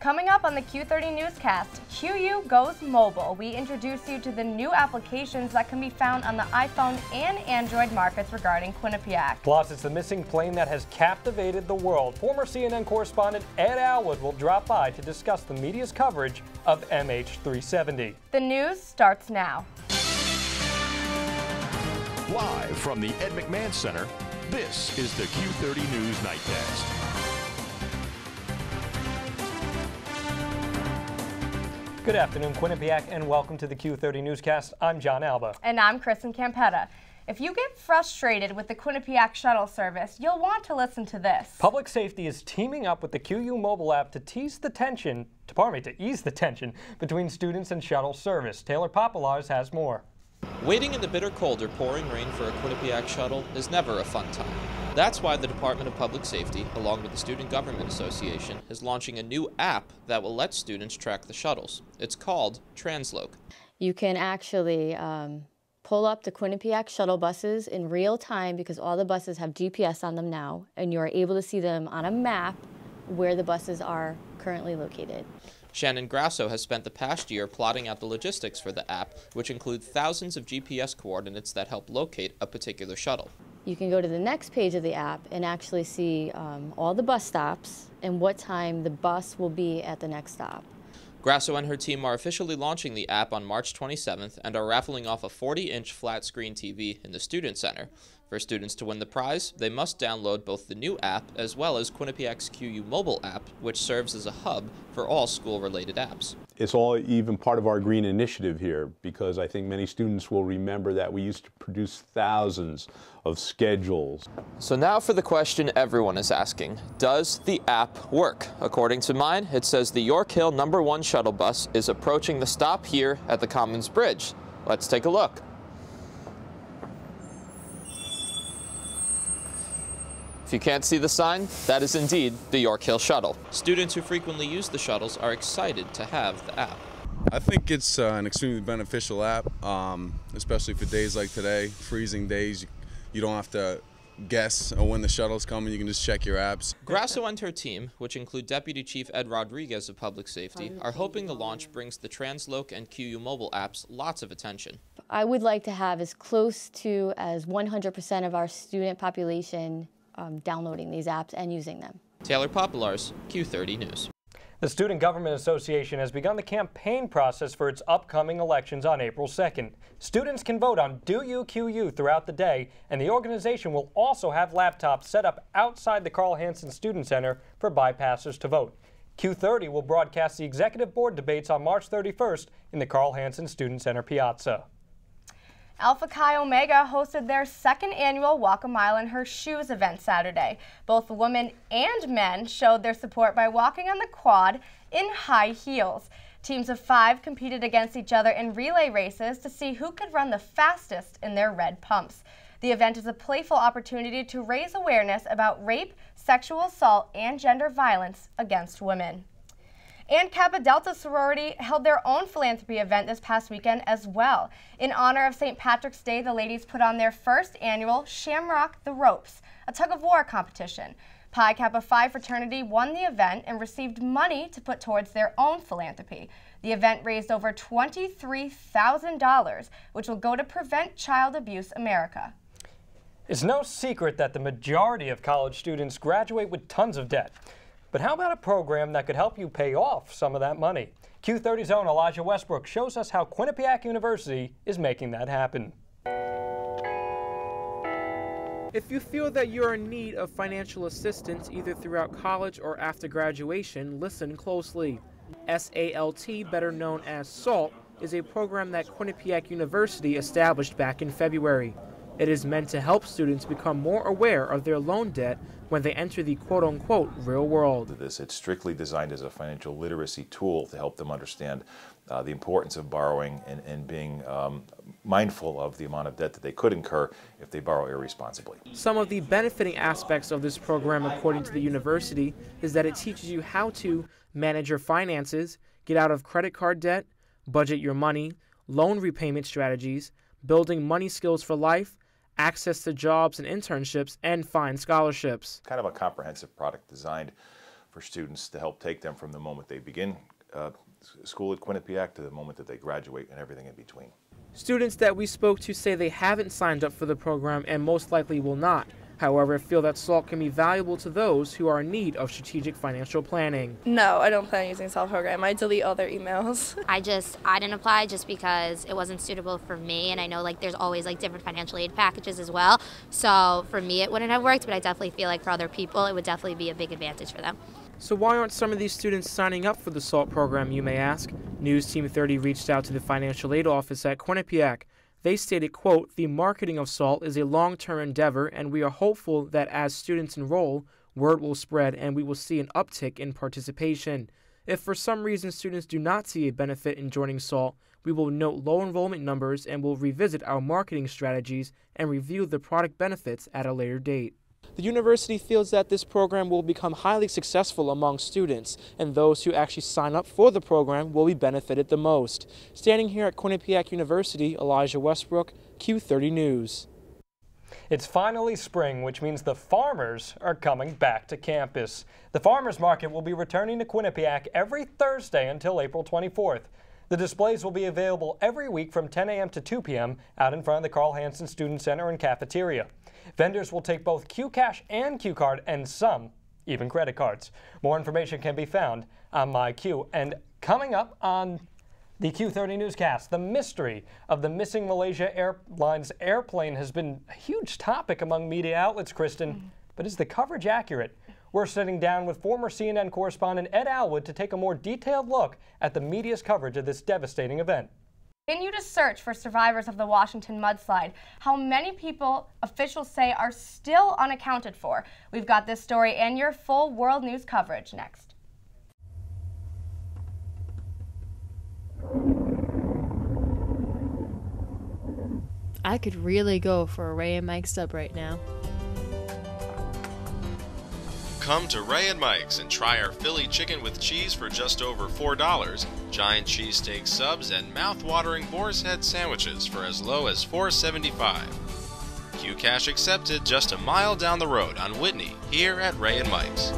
Coming up on the Q30 Newscast, QU goes mobile. We introduce you to the new applications that can be found on the iPhone and Android markets regarding Quinnipiac. Plus, it's the missing plane that has captivated the world. Former CNN correspondent Ed Alwood will drop by to discuss the media's coverage of MH370. The news starts now. Live from the Ed McMahon Center, this is the Q30 News Nightcast. Good afternoon, Quinnipiac, and welcome to the Q30 Newscast. I'm John Alba. And I'm Kristen Campeta. If you get frustrated with the Quinnipiac shuttle service, you'll want to listen to this. Public Safety is teaming up with the QU mobile app to ease the tension between students and shuttle service. Taylor Popolars has more. Waiting in the bitter cold or pouring rain for a Quinnipiac shuttle is never a fun time. That's why the Department of Public Safety, along with the Student Government Association, is launching a new app that will let students track the shuttles. It's called Transloc. You can actually pull up the Quinnipiac shuttle buses in real time because all the buses have GPS on them now, and you're able to see them on a map where the buses are currently located. Shannon Grasso has spent the past year plotting out the logistics for the app, which include thousands of GPS coordinates that help locate a particular shuttle. You can go to the next page of the app and actually see all the bus stops and what time the bus will be at the next stop. Grasso and her team are officially launching the app on March 27th and are raffling off a 40-inch flat-screen TV in the Student Center. For students to win the prize, they must download both the new app as well as Quinnipiac's QU mobile app, which serves as a hub for all school-related apps. It's all even part of our green initiative here, because I think many students will remember that we used to produce thousands of schedules. So now for the question everyone is asking, does the app work? According to mine, it says the York Hill #1 shuttle bus is approaching the stop here at the Commons Bridge. Let's take a look. If you can't see the sign, that is indeed the York Hill shuttle. Students who frequently use the shuttles are excited to have the app. I think it's an extremely beneficial app, especially for days like today, freezing days. You don't have to guess when the shuttle's coming, you can just check your apps. Grasso and her team, which include Deputy Chief Ed Rodriguez of Public Safety, are hoping the launch brings the Transloc and QU mobile apps lots of attention. I would like to have as close to as 100% of our student population downloading these apps and using them. Taylor Popolars, Q30 News. The Student Government Association has begun the campaign process for its upcoming elections on April 2nd. Students can vote on Do You QU throughout the day, and the organization will also have laptops set up outside the Carl Hansen Student Center for bypassers to vote. Q30 will broadcast the executive board debates on March 31st in the Carl Hansen Student Center Piazza. Alpha Chi Omega hosted their second annual Walk a Mile in Her Shoes event Saturday. Both women and men showed their support by walking on the quad in high heels. Teams of 5 competed against each other in relay races to see who could run the fastest in their red pumps. The event is a playful opportunity to raise awareness about rape, sexual assault, and gender violence against women. And Kappa Delta sorority held their own philanthropy event this past weekend as well. In honor of St. Patrick's Day, the ladies put on their first annual Shamrock the Ropes, a tug-of-war competition. Pi Kappa Phi fraternity won the event and received money to put towards their own philanthropy. The event raised over $23,000, which will go to Prevent Child Abuse America. It's no secret that the majority of college students graduate with tons of debt. But how about a program that could help you pay off some of that money? Q30's own Elijah Westbrook shows us how Quinnipiac University is making that happen. If you feel that you're in need of financial assistance either throughout college or after graduation, listen closely. SALT, better known as SALT, is a program that Quinnipiac University established back in February. It is meant to help students become more aware of their loan debt when they enter the quote-unquote real world. It's strictly designed as a financial literacy tool to help them understand the importance of borrowing and being mindful of the amount of debt that they could incur if they borrow irresponsibly. Some of the benefiting aspects of this program, according to the university, is that it teaches you how to manage your finances, get out of credit card debt, budget your money, loan repayment strategies, building money skills for life, access to jobs and internships, and find scholarships. Kind of a comprehensive product designed for students to help take them from the moment they begin school at Quinnipiac to the moment that they graduate and everything in between. Students that we spoke to say they haven't signed up for the program and most likely will not. However, feel that SALT can be valuable to those who are in need of strategic financial planning. No, I don't plan on using SALT program. I delete all their emails. I didn't apply just because it wasn't suitable for me, and I know like there's always like different financial aid packages as well. So for me it wouldn't have worked, but I definitely feel like for other people it would definitely be a big advantage for them. So why aren't some of these students signing up for the SALT program, you may ask? News Team 30 reached out to the financial aid office at Quinnipiac. They stated, quote, "The marketing of SALT is a long-term endeavor, and we are hopeful that as students enroll, word will spread and we will see an uptick in participation. If for some reason students do not see a benefit in joining SALT, we will note low enrollment numbers and will revisit our marketing strategies and review the product benefits at a later date." The university feels that this program will become highly successful among students, and those who actually sign up for the program will be benefited the most. Standing here at Quinnipiac University, Elijah Westbrook, Q30 News. It's finally spring, which means the farmers are coming back to campus. The farmers market will be returning to Quinnipiac every Thursday until April 24th. The displays will be available every week from 10 a.m. to 2 p.m. out in front of the Carl Hansen Student Center and cafeteria. Vendors will take both QCash and QCard and some even credit cards. More information can be found on MyQ. And coming up on the Q30 Newscast, the mystery of the missing Malaysia Airlines airplane has been a huge topic among media outlets, Kristen. But is the coverage accurate? We're sitting down with former CNN correspondent Ed Alwood to take a more detailed look at the media's coverage of this devastating event. Continue to search for survivors of the Washington mudslide. How many people officials say are still unaccounted for? We've got this story and your full world news coverage next. I could really go for a Ray and Mike sub right now. Come to Ray and Mike's and try our Philly chicken with cheese for just over $4, giant cheesesteak subs, and mouth-watering boar's head sandwiches for as low as $4.75. QCash accepted just a mile down the road on Whitney, here at Ray and Mike's.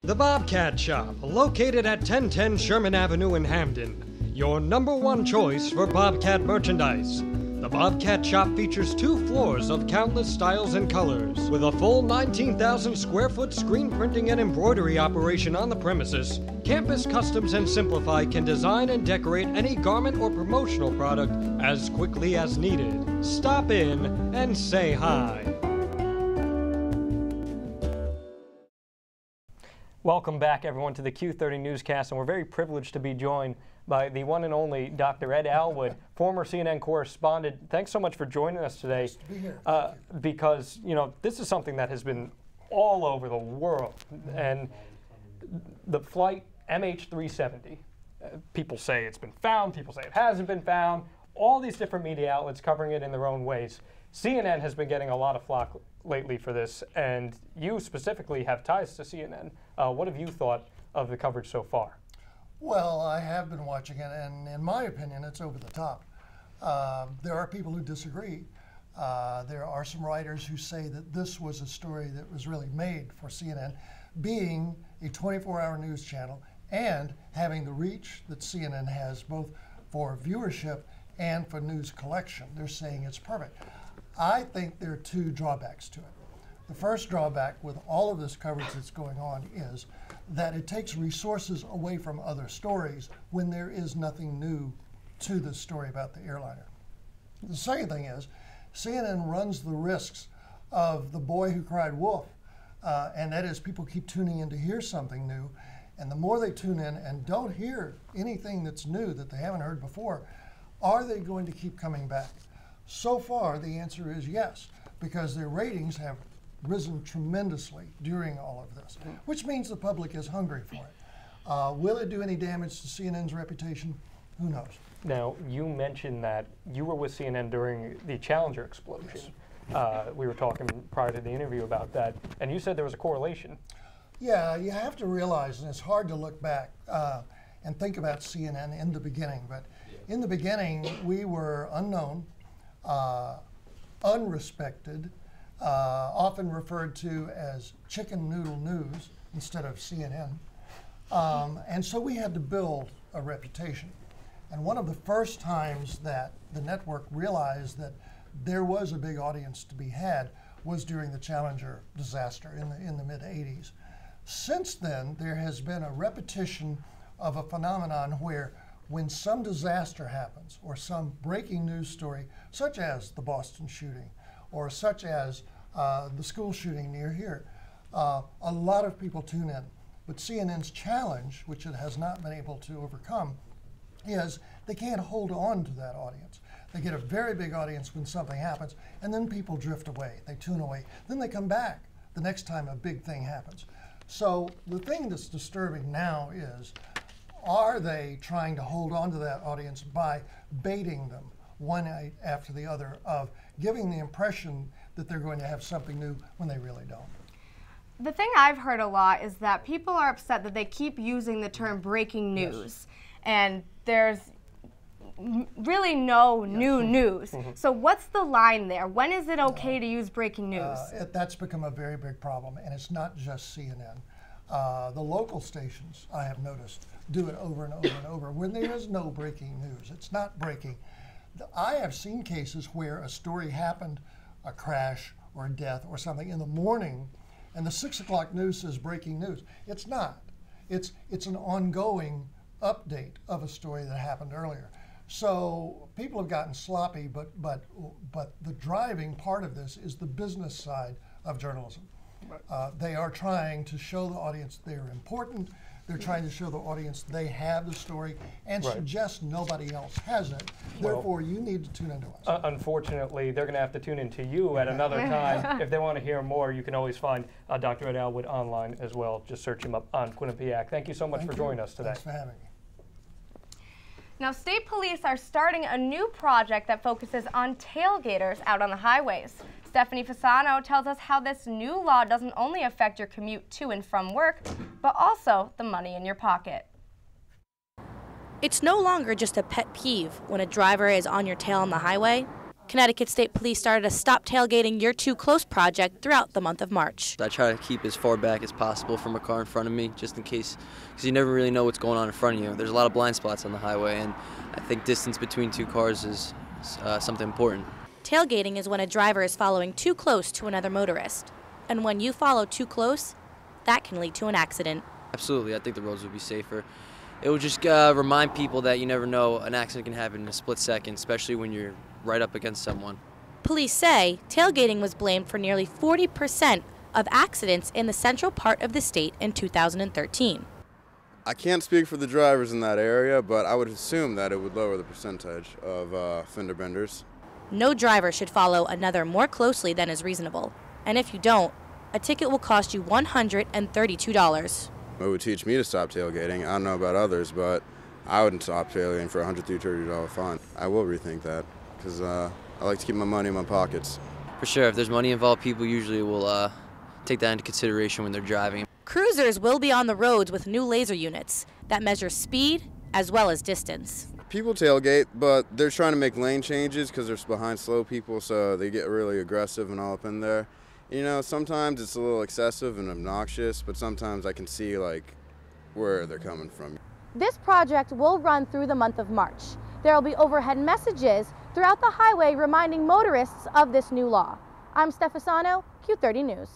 The Bobcat Shop, located at 1010 Sherman Avenue in Hamden. Your #1 choice for Bobcat merchandise. The Bobcat Shop features 2 floors of countless styles and colors. With a full 19,000 square foot screen printing and embroidery operation on the premises, Campus Customs and Simplify can design and decorate any garment or promotional product as quickly as needed. Stop in and say hi. Welcome back, everyone, to the Q30 Newscast, and we're very privileged to be joined by the one and only Dr. Ed Alwood, former CNN correspondent. Thanks so much for joining us today. Nice to be here. Because, you know, this is something that has been all over the world. And the flight MH370, people say it's been found, people say it hasn't been found, all these different media outlets covering it in their own ways. CNN has been getting a lot of flack lately for this, and you specifically have ties to CNN. What have you thought of the coverage so far? Well, I have been watching it, and in my opinion, it's over the top. There are people who disagree. There are some writers who say that this was a story that was really made for CNN, being a 24-hour news channel and having the reach that CNN has both for viewership and for news collection. They're saying it's perfect. I think there are 2 drawbacks to it. The first drawback with all of this coverage that's going on is that it takes resources away from other stories when there is nothing new to the story about the airliner. The second thing is CNN runs the risks of the boy who cried wolf, and that is people keep tuning in to hear something new, and the more they tune in and don't hear anything that's new that they haven't heard before, are they going to keep coming back? So far, the answer is yes, because their ratings have risen tremendously during all of this, which means the public is hungry for it. Will it do any damage to CNN's reputation? Who knows? Now, you mentioned that you were with CNN during the Challenger explosion. Yes. We were talking prior to the interview about that, and you said there was a correlation. Yeah, you have to realize, and it's hard to look back and think about CNN in the beginning, but in the beginning, we were unknown, unrespected, often referred to as chicken noodle news. instead of CNN. And so we had to build a reputation. And one of the first times that the network realized that there was a big audience to be had was during the Challenger disaster in the mid-'80s. Since then, there has been a repetition of a phenomenon where when some disaster happens or some breaking news story, such as the Boston shooting or such as the school shooting near here, a lot of people tune in. But CNN's challenge, which it has not been able to overcome, is they can't hold on to that audience. They get a very big audience when something happens, and then people drift away, they tune away. Then they come back the next time a big thing happens. So the thing that's disturbing now is, are they trying to hold on to that audience by baiting them one night after the other, of giving the impression that they're going to have something new when they really don't? The thing I've heard a lot is that people are upset that they keep using the term breaking news. Yes. And there's really no new news. So what's the line there? When is it okay to use breaking news? That's become a very big problem, and it's not just CNN. The local stations, I have noticed, do it over and over and over when there is no breaking news. It's not breaking. I have seen cases where a story happened, a crash or a death or something, in the morning, and the 6 o'clock news says breaking news. It's not. It's an ongoing update of a story that happened earlier. So people have gotten sloppy, but the driving part of this is the business side of journalism. Right. They are trying to show the audience they're important. They're trying to show the audience they have the story and suggest nobody else has it. Therefore, you need to tune into us. Unfortunately, they're going to have to tune into you at another time. If they want to hear more, you can always find Dr. Ed Alwood online as well. Just search him up on Quinnipiac. Thank you so much for joining us today. Thanks for having me. Now, state police are starting a new project that focuses on tailgaters out on the highways. Stephanie Fasano tells us how this new law doesn't only affect your commute to and from work, but also the money in your pocket. It's no longer just a pet peeve when a driver is on your tail on the highway. Connecticut State Police started a Stop Tailgating You're Too Close project throughout the month of March. I try to keep as far back as possible from a car in front of me, just in case, because you never really know what's going on in front of you. There's a lot of blind spots on the highway, and I think distance between two cars is something important. Tailgating is when a driver is following too close to another motorist. And when you follow too close, that can lead to an accident. Absolutely, I think the roads would be safer. It would just remind people that you never know, an accident can happen in a split second, especially when you're right up against someone. Police say tailgating was blamed for nearly 40% of accidents in the central part of the state in 2013. I can't speak for the drivers in that area, but I would assume that it would lower the percentage of fender benders. No driver should follow another more closely than is reasonable. And if you don't, a ticket will cost you $132. It would teach me to stop tailgating. I don't know about others, but I wouldn't stop tailgating for a $130 fine. I will rethink that, because I like to keep my money in my pockets. For sure, if there's money involved, people usually will take that into consideration when they're driving. Cruisers will be on the roads with new laser units that measure speed as well as distance. People tailgate, but they're trying to make lane changes because they're behind slow people, so they get really aggressive and all up in there. You know, sometimes it's a little excessive and obnoxious, but sometimes I can see, like, where they're coming from. This project will run through the month of March. There will be overhead messages throughout the highway reminding motorists of this new law. I'm Steph Fasano, Q30 News.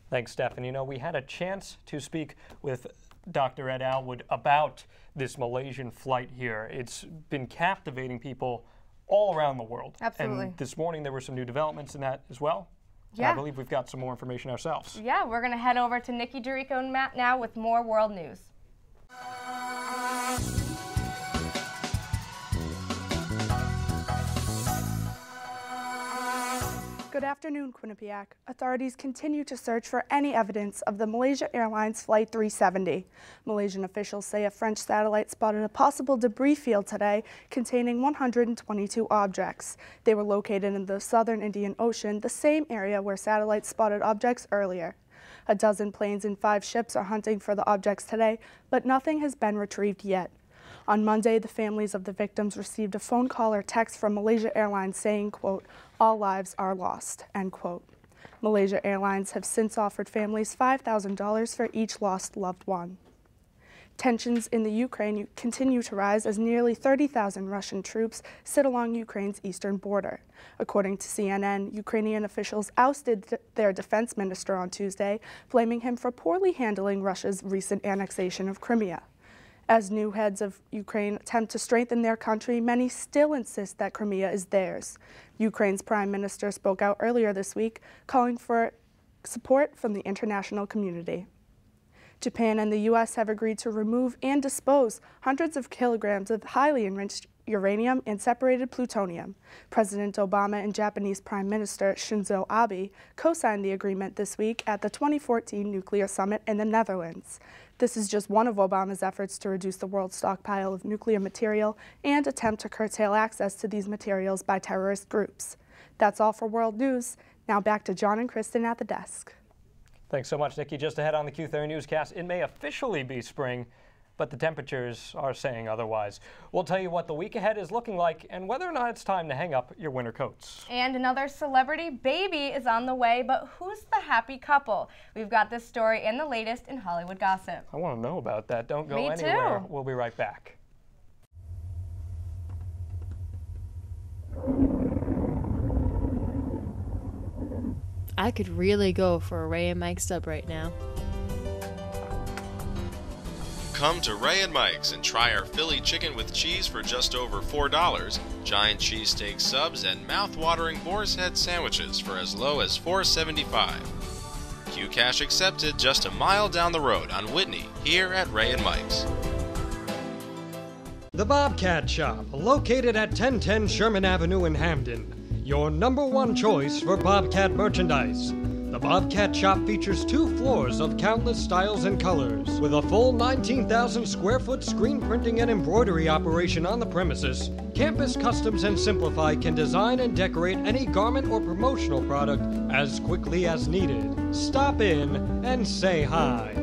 Thanks, Steph. And you know, we had a chance to speak with Dr. Ed Alwood about this Malaysian flight here. It's been captivating people all around the world. Absolutely. And this morning there were some new developments in that as well. Yeah. I believe we've got some more information ourselves. Yeah, we're going to head over to Nikki DiRico and Matt now with more world news. Good afternoon, Quinnipiac. Authorities continue to search for any evidence of the Malaysia Airlines Flight 370. Malaysian officials say a French satellite spotted a possible debris field today containing 122 objects. They were located in the southern Indian Ocean, the same area where satellites spotted objects earlier. A dozen planes and 5 ships are hunting for the objects today, but nothing has been retrieved yet. On Monday, the families of the victims received a phone call or text from Malaysia Airlines saying, quote, "All lives are lost," end quote. Malaysia Airlines have since offered families $5,000 for each lost loved one. Tensions in the Ukraine continue to rise as nearly 30,000 Russian troops sit along Ukraine's eastern border. According to CNN, Ukrainian officials ousted their defense minister on Tuesday, blaming him for poorly handling Russia's recent annexation of Crimea. As new heads of Ukraine attempt to strengthen their country, many still insist that Crimea is theirs. Ukraine's prime minister spoke out earlier this week, calling for support from the international community. Japan and the U.S. have agreed to remove and dispose hundreds of kilograms of highly enriched uranium and separated plutonium. President Obama and Japanese Prime Minister Shinzo Abe co-signed the agreement this week at the 2014 Nuclear Summit in the Netherlands. This is just one of Obama's efforts to reduce the world's stockpile of nuclear material and attempt to curtail access to these materials by terrorist groups. That's all for World News. Now back to John and Kristen at the desk. Thanks so much, Nikki. Just ahead on the Q30 Newscast, it may officially be spring, but the temperatures are saying otherwise. We'll tell you what the week ahead is looking like and whether or not it's time to hang up your winter coats. And another celebrity baby is on the way, but who's the happy couple? We've got this story and the latest in Hollywood gossip. I want to know about that. Don't go Me anywhere. too. We'll be right back. I could really go for a Ray and Mike sub right now. Come to Ray and Mike's and try our Philly chicken with cheese for just over $4, giant cheesesteak subs, and mouth-watering boar's head sandwiches for as low as $4.75. Q-Cash accepted just a mile down the road on Whitney, here at Ray and Mike's. The Bobcat Shop, located at 1010 Sherman Avenue in Hamden. Your #1 choice for Bobcat merchandise. The Bobcat Shop features 2 floors of countless styles and colors. With a full 19,000 square foot screen printing and embroidery operation on the premises, Campus Customs and Simplify can design and decorate any garment or promotional product as quickly as needed. Stop in and say hi.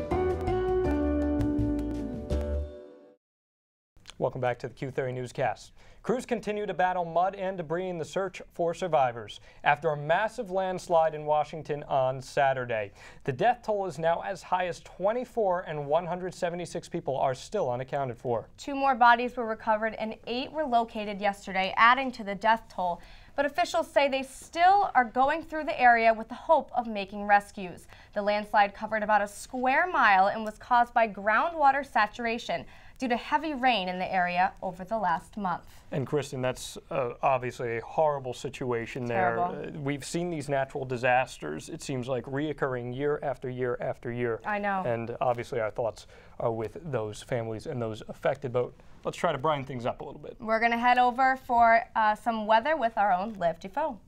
Welcome back to the Q30 Newscast. Crews continue to battle mud and debris in the search for survivors after a massive landslide in Washington on Saturday. The death toll is now as high as 24 and 176 people are still unaccounted for. 2 more bodies were recovered and 8 were located yesterday, adding to the death toll. But officials say they still are going through the area with the hope of making rescues. The landslide covered about a square mile and was caused by groundwater saturation due to heavy rain in the area over the last month. And Kristen, that's obviously a horrible situation there. We've seen these natural disasters, it seems like, reoccurring year after year after year. I know. And obviously our thoughts are with those families and those affected, but let's try to brine things up a little bit. We're going to head over for some weather with our own Liv Dufault.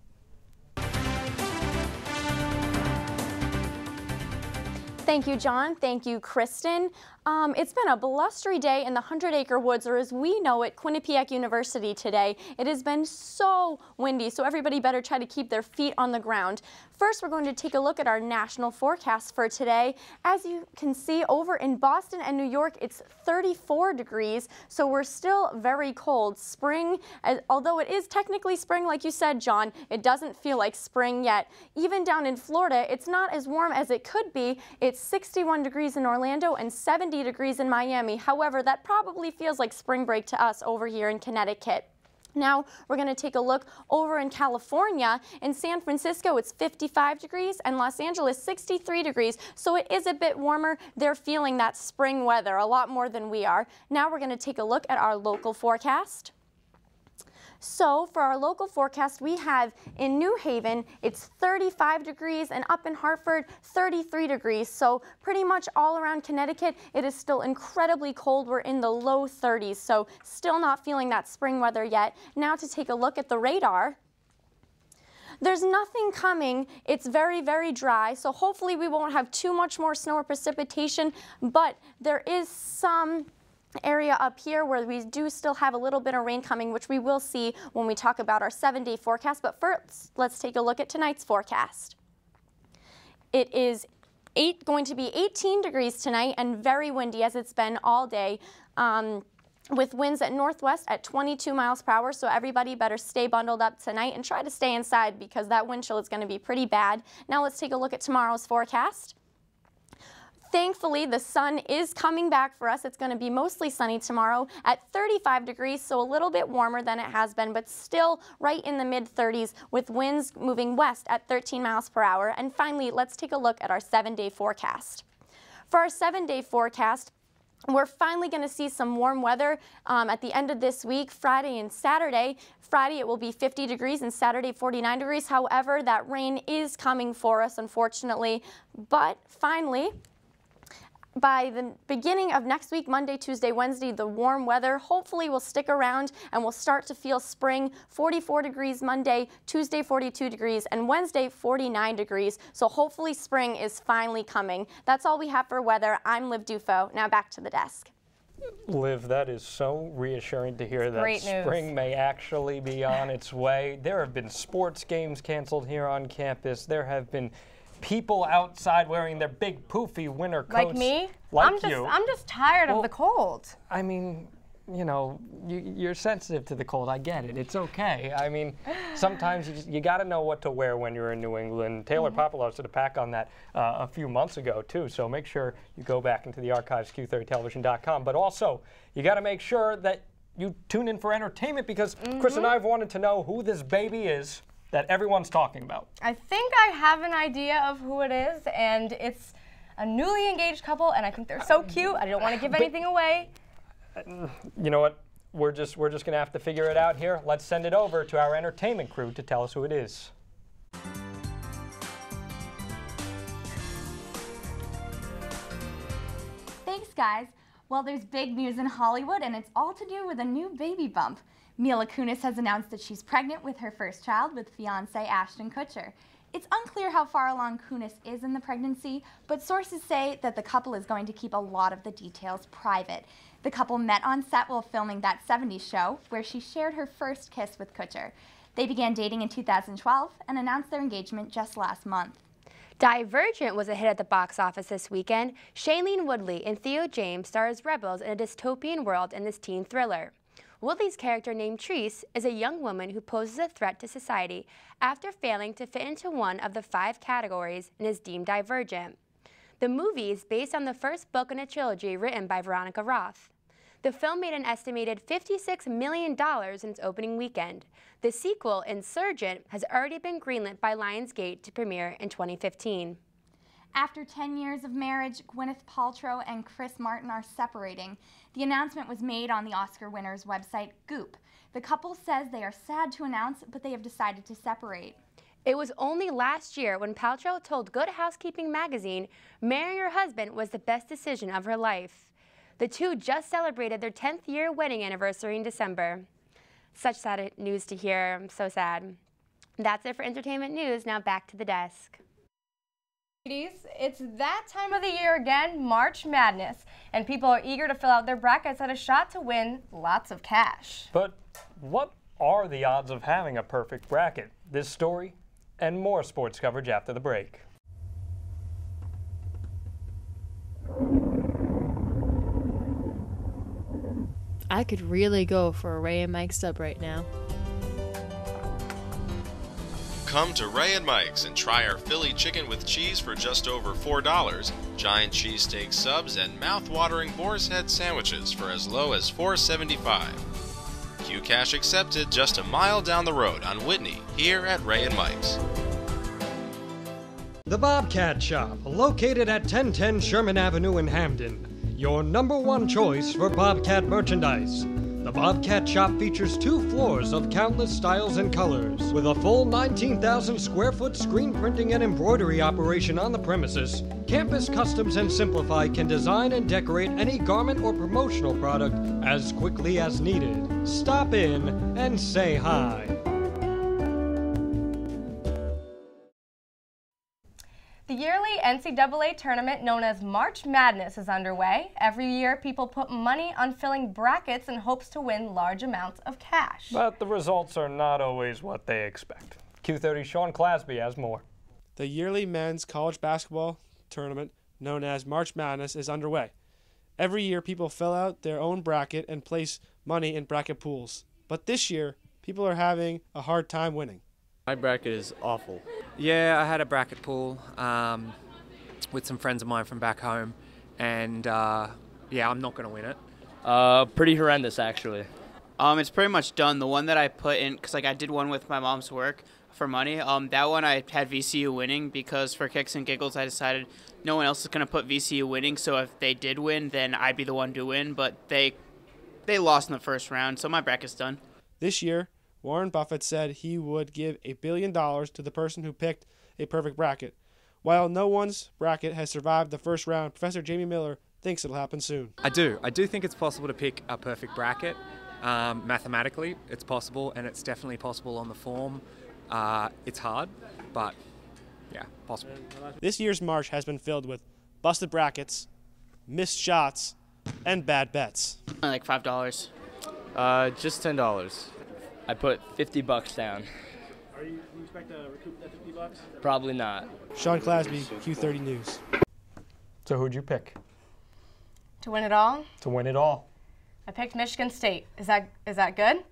Thank you, John. Thank you, Kristen. It's been a blustery day in the 100-acre woods, or as we know it, Quinnipiac University today. It has been so windy, so everybody better try to keep their feet on the ground. First, we're going to take a look at our national forecast for today. As you can see, over in Boston and New York, it's 34 degrees, so we're still very cold. Spring, although it is technically spring, like you said, John, it doesn't feel like spring yet. Even down in Florida, it's not as warm as it could be. It's 61 degrees in Orlando and 70 degrees in Miami. However, that probably feels like spring break to us over here in Connecticut. Now we're going to take a look over in California. In San Francisco, it's 55 degrees, and Los Angeles, 63 degrees. So it is a bit warmer. They're feeling that spring weather a lot more than we are. Now we're going to take a look at our local forecast. So for our local forecast, we have in New Haven, it's 35 degrees, and up in Hartford, 33 degrees. So pretty much all around Connecticut, it is still incredibly cold. We're in the low 30s, so still not feeling that spring weather yet. Now to take a look at the radar. There's nothing coming. It's very, very dry, so hopefully we won't have too much more snow or precipitation, but there is some area up here where we do still have a little bit of rain coming, which we will see when we talk about our 7-day forecast. But first, let's take a look at tonight's forecast. It is going to be 18 degrees tonight and very windy as it's been all day. with winds at northwest at 22 miles per hour, so everybody better stay bundled up tonight and try to stay inside because that wind chill is going to be pretty bad. Now let's take a look at tomorrow's forecast. Thankfully, the sun is coming back for us. It's going to be mostly sunny tomorrow at 35 degrees, so a little bit warmer than it has been, but still right in the mid-30s with winds moving west at 13 miles per hour. And finally, let's take a look at our 7-day forecast. For our 7-day forecast, we're finally going to see some warm weather at the end of this week, Friday and Saturday. Friday it will be 50 degrees and Saturday 49 degrees. However, that rain is coming for us, unfortunately. But finally, by the beginning of next week, Monday, Tuesday, Wednesday, the warm weather hopefully will stick around and we'll start to feel spring. 44 degrees Monday, Tuesday 42 degrees, and Wednesday 49 degrees. So hopefully spring is finally coming. That's all we have for weather. I'm Liv Dufault. Now back to the desk. Liv, that is so reassuring to hear that spring may actually be on its way. There have been sports games canceled here on campus. There have been people outside wearing their big poofy winter coats. Like me? Like I'm just tired of the cold. I mean, you know, you're sensitive to the cold. I get it. It's okay. I mean, sometimes you got to know what to wear when you're in New England. Taylor Popolow did a pack on that a few months ago, too. So make sure you go back into the archives, Q30television.com. But also, you got to make sure that you tune in for entertainment because Chris and I have wanted to know who this baby is that everyone's talking about. I think I have an idea of who it is, and it's a newly engaged couple, and I think they're so cute. I don't want to give anything away. You know what? We're just gonna have to figure it out here. Let's send it over to our entertainment crew to tell us who it is. Thanks, guys. Well, there's big news in Hollywood, and it's all to do with a new baby bump. Mila Kunis has announced that she's pregnant with her first child with fiancé Ashton Kutcher. It's unclear how far along Kunis is in the pregnancy, but sources say that the couple is going to keep a lot of the details private. The couple met on set while filming That 70s Show, where she shared her first kiss with Kutcher. They began dating in 2012 and announced their engagement just last month. Divergent was a hit at the box office this weekend. Shailene Woodley and Theo James star as rebels in a dystopian world in this teen thriller. Woodley's character, named Treese, is a young woman who poses a threat to society after failing to fit into one of the 5 categories and is deemed divergent. The movie is based on the first book in a trilogy written by Veronica Roth. The film made an estimated $56 million in its opening weekend. The sequel, Insurgent, has already been greenlit by Lionsgate to premiere in 2015. After 10 years of marriage, Gwyneth Paltrow and Chris Martin are separating. The announcement was made on the Oscar winner's website, Goop. The couple says they are sad to announce, but they have decided to separate. It was only last year when Paltrow told Good Housekeeping magazine marrying her husband was the best decision of her life. The two just celebrated their 10th year wedding anniversary in December. Such sad news to hear. I'm so sad. That's it for entertainment news. Now back to the desk. Ladies, it's that time of the year again, March Madness, and people are eager to fill out their brackets at a shot to win lots of cash. But what are the odds of having a perfect bracket? This story and more sports coverage after the break. I could really go for a Ray and Mike sub right now. Come to Ray and Mike's and try our Philly chicken with cheese for just over $4, giant cheesesteak subs, and mouth-watering boar's head sandwiches for as low as $4.75. Q Cash accepted just a mile down the road on Whitney, here at Ray and Mike's. The Bobcat Shop, located at 1010 Sherman Avenue in Hamden. Your #1 choice for Bobcat merchandise. The Bobcat Shop features 2 floors of countless styles and colors. With a full 19,000 square foot screen printing and embroidery operation on the premises, Campus Customs and Simplify can design and decorate any garment or promotional product as quickly as needed. Stop in and say hi. The yearly NCAA tournament known as March Madness is underway. Every year, people put money on filling brackets in hopes to win large amounts of cash. But the results are not always what they expect. Q30's Sean Clasby has more. The yearly men's college basketball tournament known as March Madness is underway. Every year, people fill out their own bracket and place money in bracket pools. But this year, people are having a hard time winning. My bracket is awful. Yeah, I had a bracket pool with some friends of mine from back home, and yeah, I'm not going to win it. Pretty horrendous, actually. It's pretty much done. The one that I put in, because like I did one with my mom's work for money. That one I had VCU winning because for kicks and giggles I decided no one else is going to put VCU winning. So if they did win, then I'd be the one to win. But they lost in the first round, so my bracket's done. This year, Warren Buffett said he would give $1 billion to the person who picked a perfect bracket. While no one's bracket has survived the first round, Professor Jamie Miller thinks it'll happen soon. I do think it's possible to pick a perfect bracket. Mathematically, it's possible, and it's definitely possible on the form. It's hard, but yeah, possible. This year's march has been filled with busted brackets, missed shots, and bad bets. Like $5. Just $10. I put $50 down. Do you expect to recoup that $50? Probably not. Sean Clasby, Q30 News. So who'd you pick? To win it all? To win it all. I picked Michigan State. Is that good?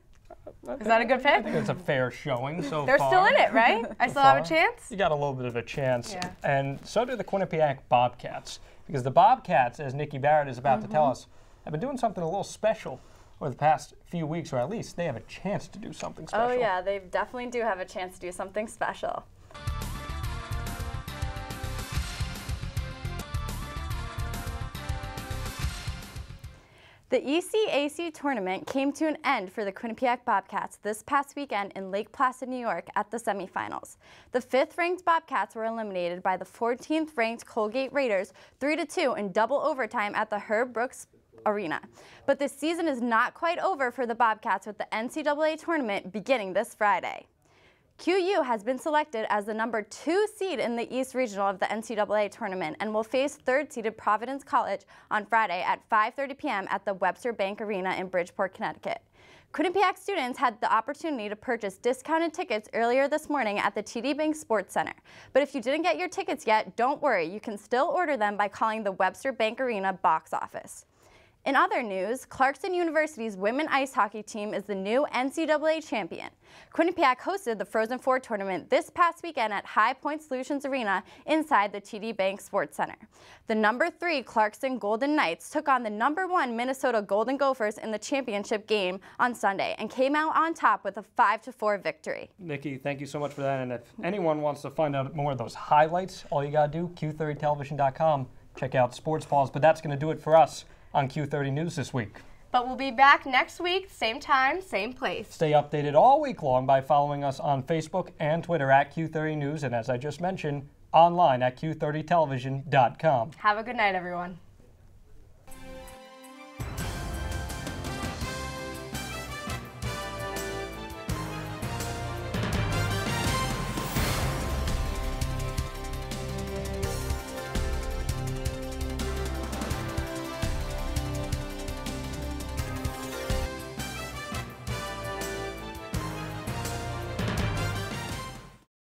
Is that a good pick? I think it's a fair showing so They're far. still in it, right? I still have a chance? You got a little bit of a chance. Yeah. And so do the Quinnipiac Bobcats. Because the Bobcats, as Nikki Barrett is about to tell us, have been doing something a little special over the past few weeks, or at least they have a chance to do something special. Oh yeah, they definitely do have a chance to do something special. The ECAC tournament came to an end for the Quinnipiac Bobcats this past weekend in Lake Placid, New York at the semifinals. The 5th-ranked Bobcats were eliminated by the 14th-ranked Colgate Raiders 3-2 in double overtime at the Herb Brooks Arena. But the season is not quite over for the Bobcats with the NCAA tournament beginning this Friday. QU has been selected as the number 2 seed in the East Regional of the NCAA tournament and will face 3rd-seeded Providence College on Friday at 5:30 p.m. at the Webster Bank Arena in Bridgeport, Connecticut. Quinnipiac students had the opportunity to purchase discounted tickets earlier this morning at the TD Bank Sports Center. But if you didn't get your tickets yet, don't worry, you can still order them by calling the Webster Bank Arena box office. In other news, Clarkson University's women ice hockey team is the new NCAA champion. Quinnipiac hosted the Frozen Four tournament this past weekend at High Point Solutions Arena inside the TD Bank Sports Center. The number 3 Clarkson Golden Knights took on the number 1 Minnesota Golden Gophers in the championship game on Sunday and came out on top with a 5-4 victory. Nikki, thank you so much for that. And if anyone wants to find out more of those highlights, all you got to do, Q30television.com, check out Sports Balls. But that's going to do it for us on Q30 News this week. But we'll be back next week, same time, same place. Stay updated all week long by following us on Facebook and Twitter at Q30 News, and as I just mentioned, online at Q30television.com. Have a good night, everyone.